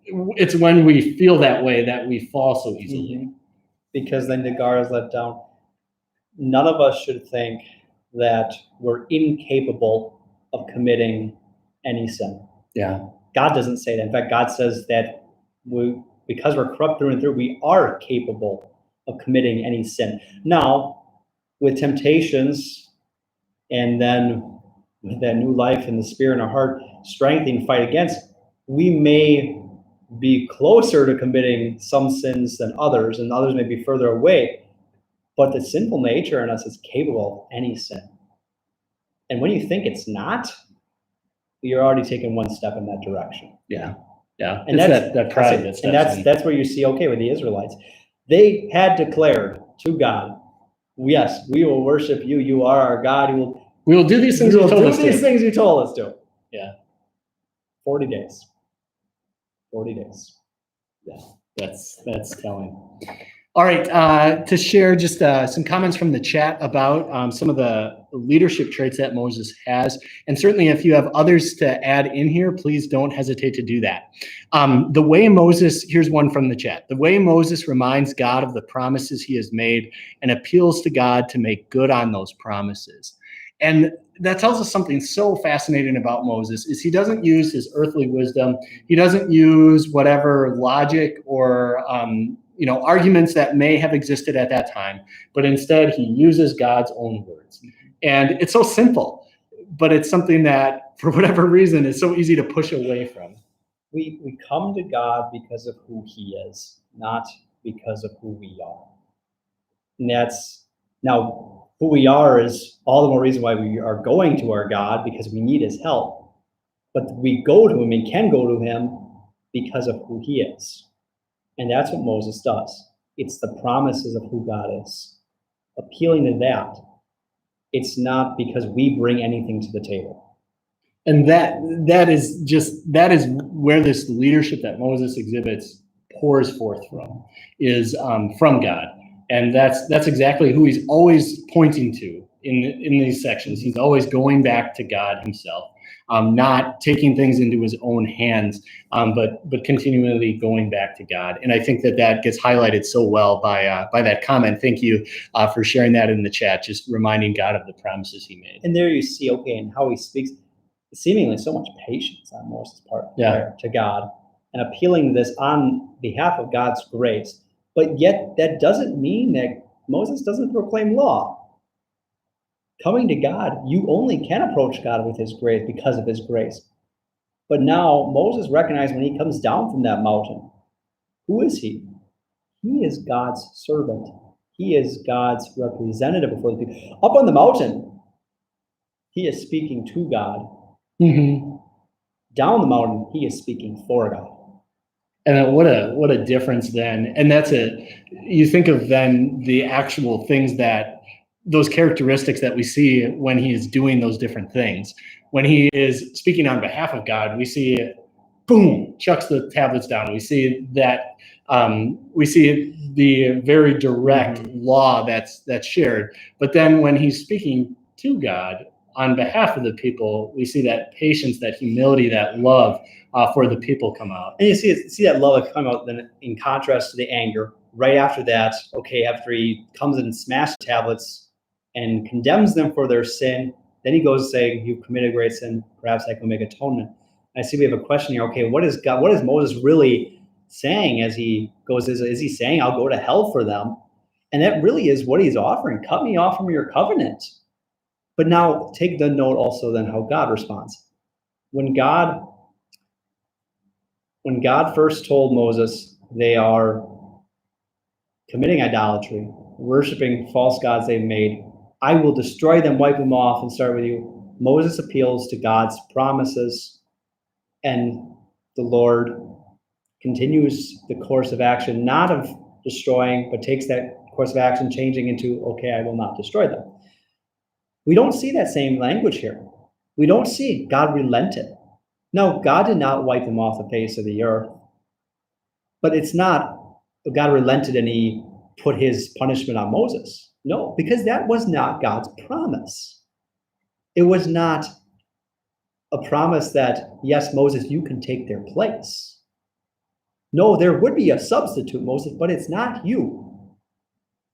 it's when we feel that way that we fall so easily. Mm-hmm. Because then the guard is let down. None of us should think that we're incapable of committing any sin. Yeah. God doesn't say that. In fact, God says that because we're corrupt through and through, we are capable of committing any sin. Now, with temptations, and then with that new life in the spirit in our heart, strengthening fight against, we may be closer to committing some sins than others, and others may be further away. But the sinful nature in us is capable of any sin. And when you think it's not, you're already taking one step in that direction. Yeah. Yeah. And it's that pride. That's where you see, okay, with the Israelites, they had declared to God, yes, we will worship you. You are our God. We will do these things you told us to. These things you told us to. Yeah. 40 days. 40 days. Yeah, that's telling. All right, to share just some comments from the chat about some of the leadership traits that Moses has. And certainly if you have others to add in here, please don't hesitate to do that. The way Moses, here's one from the chat. The way Moses reminds God of the promises he has made and appeals to God to make good on those promises. And that tells us something so fascinating about Moses is he doesn't use his earthly wisdom. He doesn't use whatever logic or arguments that may have existed at that time, but instead he uses God's own words. And it's so simple, but it's something that for whatever reason is so easy to push away from. We come to God because of who he is, not because of who we are. And that's now who we are is all the more reason why we are going to our God, because we need his help. But we go to him and can go to him because of who he is. And that's what Moses does. It's the promises of who God is. Appealing to that. It's not because we bring anything to the table. And that is where this leadership that Moses exhibits pours forth from, is from God. And that's exactly who he's always pointing to in these sections. He's always going back to God himself, not taking things into his own hands, but continually going back to God. And I think that gets highlighted so well by that comment. Thank you for sharing that in the chat, just reminding God of the promises he made. And there you see, and how he speaks, seemingly so much patience on Moses' part there to God, and appealing this on behalf of God's grace. But yet that doesn't mean that Moses doesn't proclaim law. Coming to God, you only can approach God with his grace because of his grace. But now Moses recognized when he comes down from that mountain, who is he? He is God's servant. He is God's representative before the people. Up on the mountain, he is speaking to God. Mm-hmm. Down the mountain, he is speaking for God. And what a difference then. And you think of then the actual things those characteristics that we see when he is doing those different things. When he is speaking on behalf of God, we see, boom, chucks the tablets down. We see that, we see the very direct law that's shared. But then when he's speaking to God on behalf of the people, we see that patience, that humility, that love for the people come out. And you see that love come out then in contrast to the anger. Right after that, after he comes and smashes the tablets and condemns them for their sin, then he goes saying, "You've committed a great sin, perhaps I can make atonement." And I see we have a question here. What is Moses really saying as he goes? Is he saying, "I'll go to hell for them"? And that really is what he's offering. Cut me off from your covenant. But now take the note also then how God responds. When God first told Moses they are committing idolatry, worshiping false gods they've made, I will destroy them, wipe them off, and start with you. Moses appeals to God's promises, and the Lord continues the course of action, not of destroying, but takes that course of action, changing into, I will not destroy them. We don't see that same language here. We don't see God relented. No, God did not wipe them off the face of the earth. But it's not God relented and he put his punishment on Moses. No, because that was not God's promise. It was not a promise that, yes, Moses, you can take their place. No, there would be a substitute, Moses, but it's not you.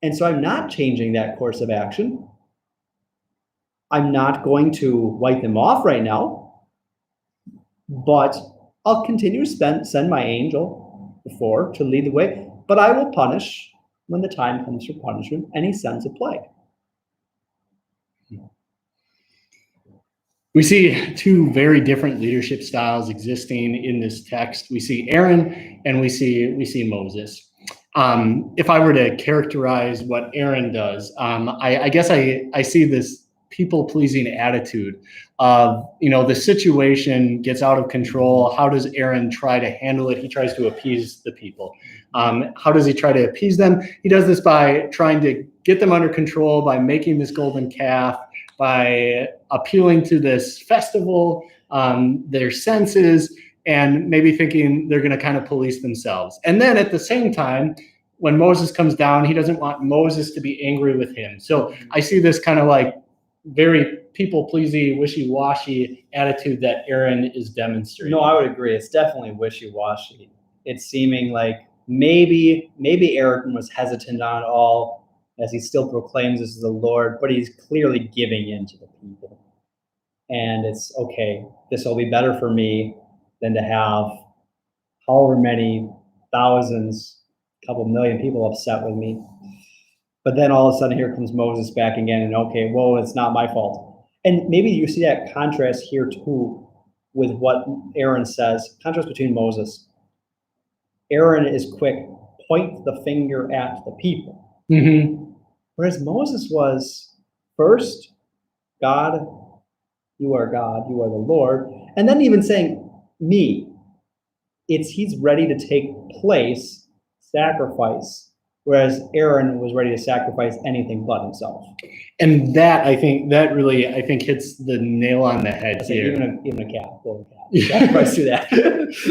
And so I'm not changing that course of action. I'm not going to wipe them off right now, but I'll continue to send my angel before to lead the way, but I will punish when the time comes for punishment, and he sends a plague. We see two very different leadership styles existing in this text. We see Aaron and we see Moses. If I were to characterize what Aaron does, I guess I see this people-pleasing attitude of, the situation gets out of control. How does Aaron try to handle it? He tries to appease the people. How does he try to appease them? He does this by trying to get them under control, by making this golden calf, by appealing to this festival, their senses, and maybe thinking they're going to kind of police themselves. And then at the same time, when Moses comes down, he doesn't want Moses to be angry with him. So I see this kind of like very people-pleasing, wishy-washy attitude that Aaron is demonstrating. No, I would agree. It's definitely wishy-washy. It's seeming like maybe Aaron was hesitant on it all as he still proclaims this is the Lord, but he's clearly giving in to the people. And it's okay, this will be better for me than to have however many thousands, couple million people upset with me. But then all of a sudden here comes Moses back again and okay, whoa, it's not my fault. And maybe you see that contrast here too with what Aaron says, contrast between Moses. Aaron is quick, point the finger at the people. Mm-hmm. Whereas Moses was first, God, you are God, you are the Lord. And then even saying, me. He's ready to take place, sacrifice, whereas Aaron was ready to sacrifice anything but himself. And that, I think, hits the nail on the head here. Even a cat, golden cat, sacrifice to that.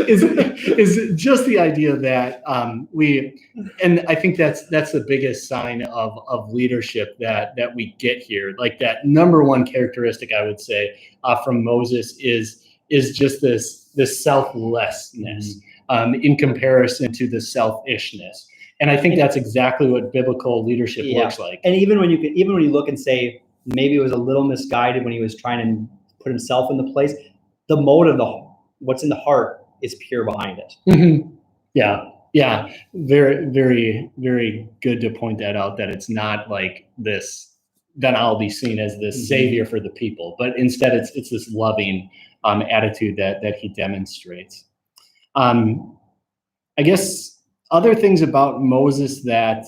is just the idea that and I think that's the biggest sign of leadership that we get here. Like that number one characteristic I would say from Moses is just this selflessness in comparison to the selfishness. And I think that's exactly what biblical leadership looks like. And even when you look and say maybe it was a little misguided when he was trying to put himself in the place, the motive, what's in the heart is pure behind it. Mm-hmm. Yeah. Very, very, very good to point that out, that it's not like this, then I'll be seen as this savior for the people, but instead it's this loving attitude that he demonstrates. I guess other things about Moses that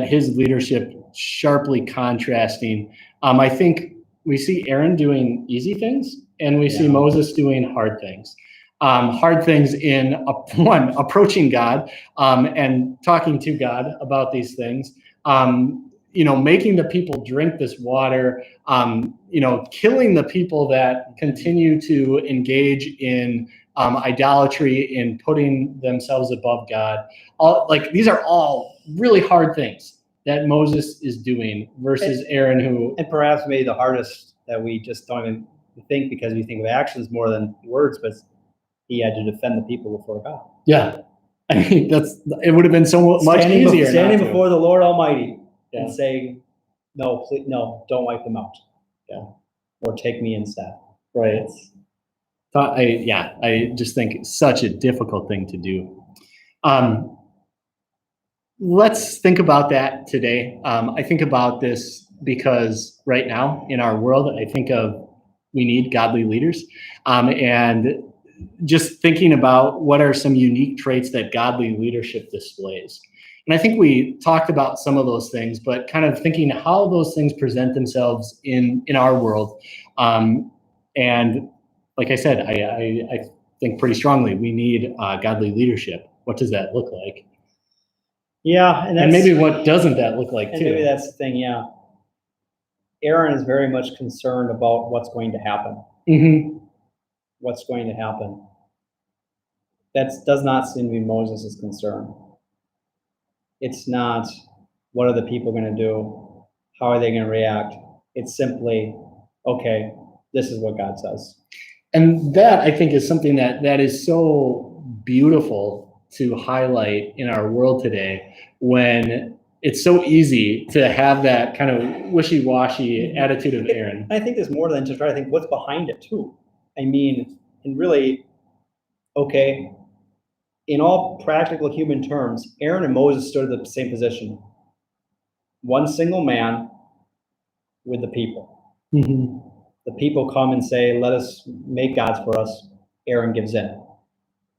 his leadership sharply contrasting. I think we see Aaron doing easy things, and we see Moses doing hard things. Hard things in approaching God and talking to God about these things. Making the people drink this water. Killing the people that continue to engage in idolatry, in putting themselves above God. These are all really hard things that Moses is doing versus Aaron, and perhaps maybe the hardest that we just don't even think, because we think of actions more than words, but he had to defend the people before God. Yeah, I mean it would have been so much easier standing before the Lord Almighty and saying, "No, please, no, don't wipe them out. Yeah, or take me instead." Right. I just think it's such a difficult thing to do. Let's think about that today. I think about this because right now in our world, I think we need godly leaders, and just thinking about what are some unique traits that godly leadership displays. And I think we talked about some of those things, but kind of thinking how those things present themselves in our world. And like I said, I think pretty strongly we need godly leadership. What does that look like? Yeah, and maybe what doesn't that look like too? Maybe that's the thing. Yeah, Aaron is very much concerned about what's going to happen. Mm-hmm. What's going to happen? That does not seem to be Moses' concern. It's not what are the people going to do? How are they going to react? It's simply, okay, this is what God says. And that, I think, is something that is so beautiful to highlight in our world today, when it's so easy to have that kind of wishy-washy attitude of Aaron. I think there's more than to try to think what's behind it too. I mean, and really, okay, in all practical human terms, Aaron and Moses stood at the same position. One single man with the people. Mm-hmm. The people come and say, let us make gods for us. Aaron gives in.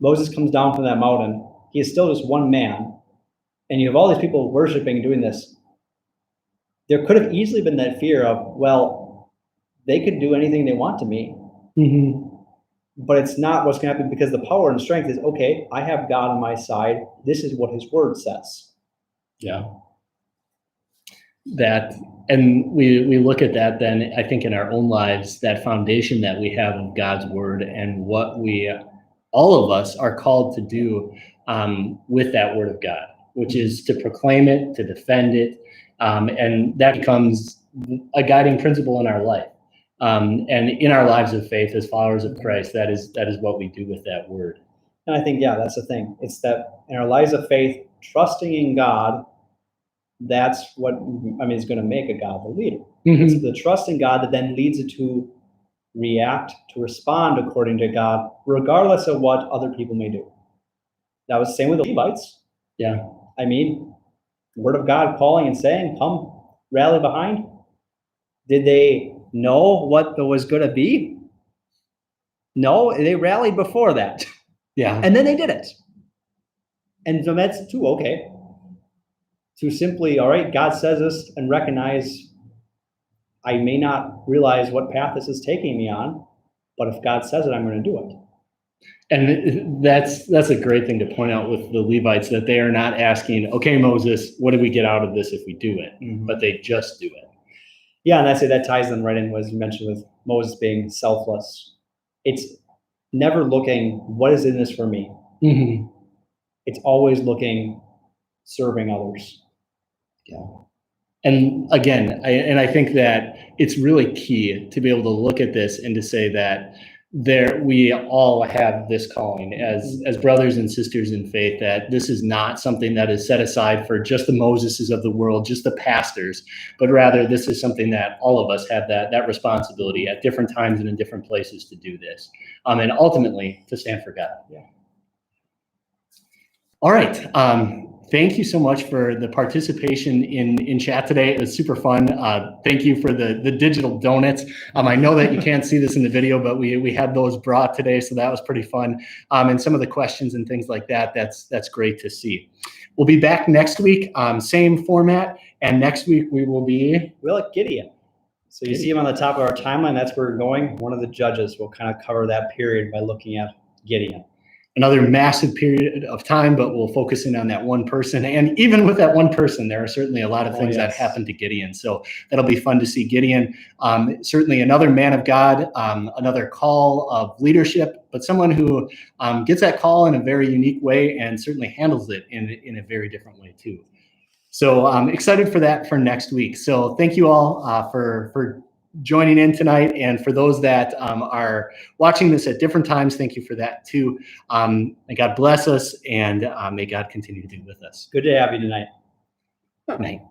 Moses comes down from that mountain. He is still just one man. And you have all these people worshiping and doing this. There could have easily been that fear of, well, they could do anything they want to me. Mm-hmm. But it's not what's going to happen, because the power and strength is, okay, I have God on my side. This is what his word says. Yeah. And we look at that then, I think, in our own lives, that foundation that we have of God's word and what all of us are called to do with that word of God, which is to proclaim it, to defend it. And that becomes a guiding principle in our life. And in our lives of faith as followers of Christ, that is what we do with that word. And I think, yeah, that's the thing. It's that in our lives of faith, trusting in God, that's what, is going to make a godly leader. It's the trust in God that then leads it to react, to respond according to God, regardless of what other people may do. That was the same with the Levites. Yeah. Word of God calling and saying, come rally behind. Did they know what was going to be? No, they rallied before that. Yeah. And then they did it. And so that's too okay. To simply, all right, God says this, and recognize I may not realize what path this is taking me on, but if God says it, I'm going to do it. And that's a great thing to point out with the Levites, that they are not asking, okay, Moses, what do we get out of this if we do it? But they just do it. Yeah, and I say that ties them right in what you mentioned with Moses being selfless. It's never looking, what is in this for me? It's always looking, serving others. Yeah. And again, I think that it's really key to be able to look at this and to say that we all have this calling as brothers and sisters in faith, that this is not something that is set aside for just the Moseses of the world, just the pastors, but rather this is something that all of us have that responsibility at different times and in different places to do this, and ultimately to stand for God. Yeah. All right. Thank you so much for the participation in chat today. It was super fun. Thank you for the digital donuts. I know that you can't see this in the video, but we had those brought today, so that was pretty fun. And some of the questions and things like that, that's great to see. We'll be back next week, same format, and next week we'll at Gideon. So you see him on the top of our timeline. That's where we're going. One of the judges will kind of cover that period by looking at Gideon. Another massive period of time, but we'll focus in on that one person. And even with that one person, there are certainly a lot of things that happened to Gideon. So that'll be fun to see Gideon. Certainly another man of God, another call of leadership, but someone who gets that call in a very unique way and certainly handles it in a very different way too. So I'm excited for that for next week. So thank you all for joining in tonight, and for those that are watching this at different times, thank you for that too. May God bless us, and may God continue to be with us. Good to have you tonight. Good night.